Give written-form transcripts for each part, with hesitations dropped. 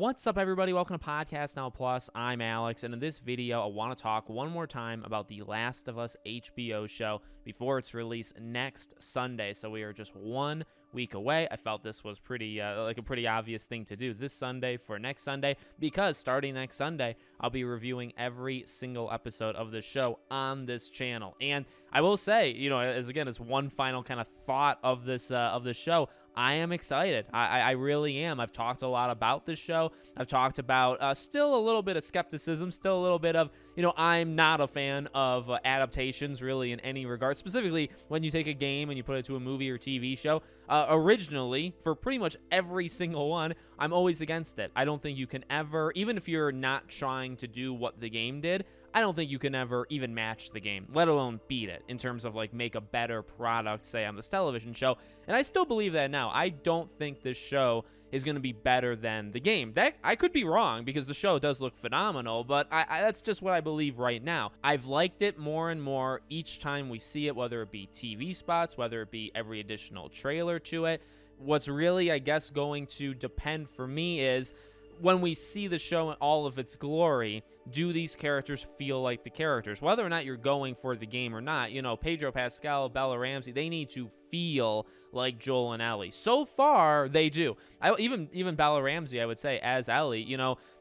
What's up, everybody? Welcome to Podcast Now Plus. I'm Alex, and in this video, I want to talk one more time about The Last of Us HBO show before its release next Sunday. So we are just 1 week away. I felt this was pretty like a pretty obvious thing to do this Sunday for next Sunday, because starting next Sunday, I'll be reviewing every single episode of the show on this channel. And I will say, as one final kind of thought of this show, I am excited. I really am. I've talked a lot about this show. I've talked about still a little bit of skepticism, still a little bit of, I'm not a fan of adaptations really in any regard, specifically when you take a game and you put it to a movie or TV show. Originally, for pretty much every single one, I'm always against it. I don't think you can ever, even if you're not trying to do what the game did, I don't think you can ever even match the game, let alone beat it, in terms of like make a better product, say, on this television show. And I still believe that now. I don't think this show is going to be better than the game. That I could be wrong, because the show does look phenomenal, but that's just what I believe right now. I've liked it more and more each time we see it, whether it be TV spots, whether it be every additional trailer to it. What's really, I guess, going to depend for me is, when we see the show in all of its glory, do these characters feel like the characters? Whether or not you're going for the game or not, Pedro Pascal, Bella Ramsey, they need to feel like Joel and Ellie. So far, they do. Even Bella Ramsey, I would say, as Ellie,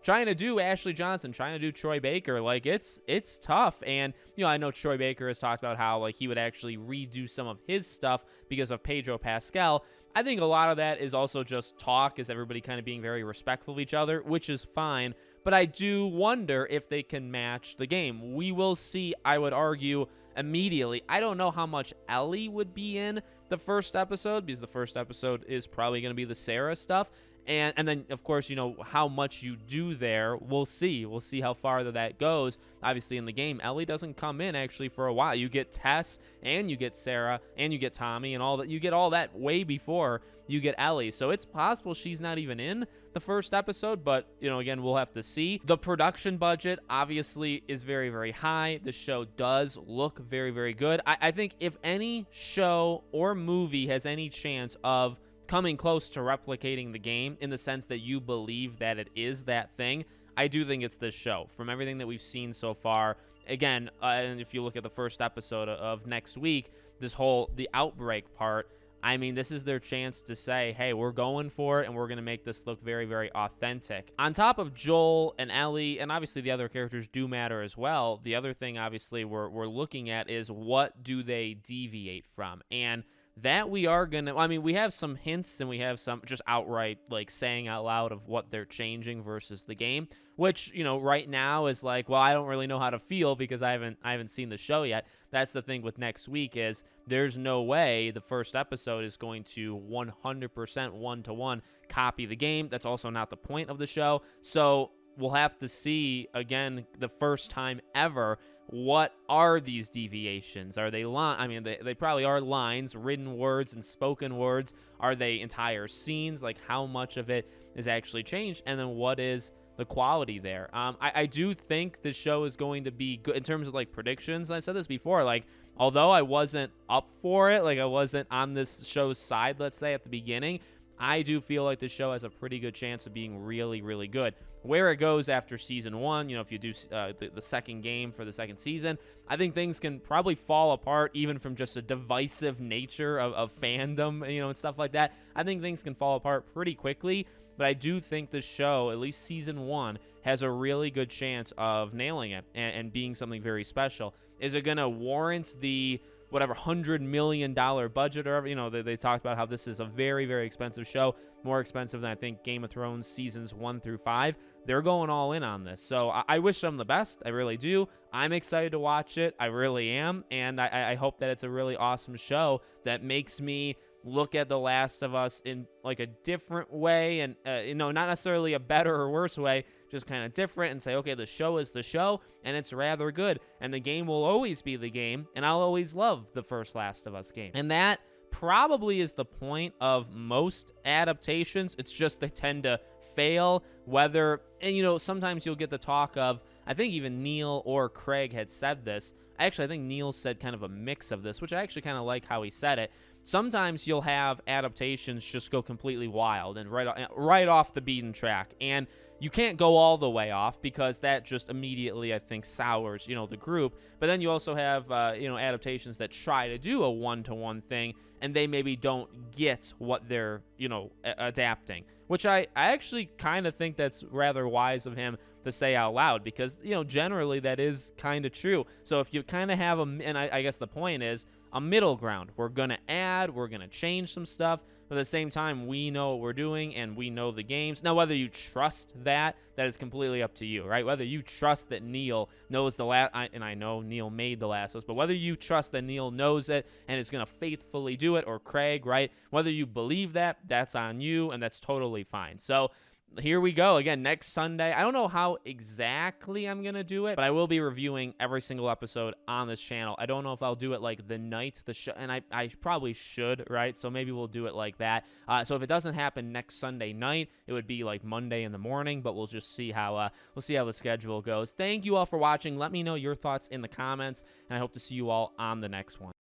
trying to do Ashley Johnson, trying to do Troy Baker, like, it's tough. And, I know Troy Baker has talked about how, like, he would actually redo some of his stuff because of Pedro Pascal. I think a lot of that is also just talk, is everybody kind of being very respectful of each other, which is fine. But I do wonder if they can match the game. We will see, I would argue, immediately. I don't know how much Ellie would be in the first episode, because the first episode is probably going to be the Sarah stuff. And then, of course, how much you do there, we'll see. We'll see how far that goes. Obviously, in the game, Ellie doesn't come in, actually, for a while. You get Tess, and you get Sarah, and you get Tommy, and all that. You get all that way before you get Ellie. So it's possible she's not even in the first episode, but, again, we'll have to see. The production budget, obviously, is very, very high. The show does look very, very good. I think if any show or movie has any chance of coming close to replicating the game, in the sense that you believe that it is that thing, I do think it's this show. From everything that we've seen so far, again, and if you look at the first episode of next week, the outbreak part, I mean, this is their chance to say, hey, we're going for it, and we're going to make this look very, very authentic. On top of Joel and Ellie, and obviously the other characters do matter as well, the other thing, obviously, we're looking at is, what do they deviate from? And that we are going to, we have some hints, and we have some just outright, like, saying out loud of what they're changing versus the game, which, right now is like, well, I don't really know how to feel, because I haven't seen the show yet. That's the thing with next week, is there's no way the first episode is going to 100% one-to-one copy the game. That's also not the point of the show. So we'll have to see, again, the first time ever, what are these deviations? Are they they probably are lines, written words and spoken words. Are they entire scenes? Like, how much of it is actually changed? And then what is the quality there? I do think this show is going to be good in terms of, like, predictions. And I've said this before, like, although I wasn't up for it, like, I wasn't on this show's side, let's say, at the beginning, I do feel like this show has a pretty good chance of being really, really good. Where it goes after season 1, if you do the second game for the second season, I think things can probably fall apart, even from just a divisive nature of fandom, and stuff like that. I think things can fall apart pretty quickly, but I do think this show, at least season 1, has a really good chance of nailing it and being something very special. Is it going to warrant the whatever $100 million budget, or they talked about how this is a very, very expensive show, more expensive than I think Game of Thrones seasons 1 through 5. They're going all in on this, so I wish them the best. I really do. I'm excited to watch it. I really am, and I hope that it's a really awesome show that makes me look at The Last of Us in, like, a different way, and not necessarily a better or worse way, just kind of different, and say, okay, the show is the show, and it's rather good, and the game will always be the game, and I'll always love the first Last of Us game. And that probably is the point of most adaptations. It's just they tend to fail, and sometimes you'll get the talk of, I think even Neil or Craig had said this. Actually, I think Neil said kind of a mix of this, which I actually kind of like how he said it. Sometimes you'll have adaptations just go completely wild and right off the beaten track. And You can't go all the way off because that just immediately, I think, sours, the group. But then you also have, adaptations that try to do a one-to-one thing, and they maybe don't get what they're, adapting, which I actually kind of think that's rather wise of him to say out loud, because, generally that is kind of true. So if you kind of have and I guess the point is a middle ground. We're going to add, we're going to change some stuff, but at the same time, we know what we're doing and we know the games. Now, whether you trust that is completely up to you, right? Whether you trust that Neil knows and I know Neil made The Last of Us, but whether you trust that Neil knows it and is going to faithfully do it, or Craig, right? Whether you believe that, that's on you, and that's totally fine. So here we go again next Sunday. I don't know how exactly I'm gonna do it, but I will be reviewing every single episode on this channel. I don't know if I'll do it like the night the show, and I probably should, right? So maybe we'll do it like that. So if it doesn't happen next Sunday night, it would be like Monday in the morning, but we'll just see how the schedule goes. Thank you all for watching. Let me know your thoughts in the comments, and I hope to see you all on the next one.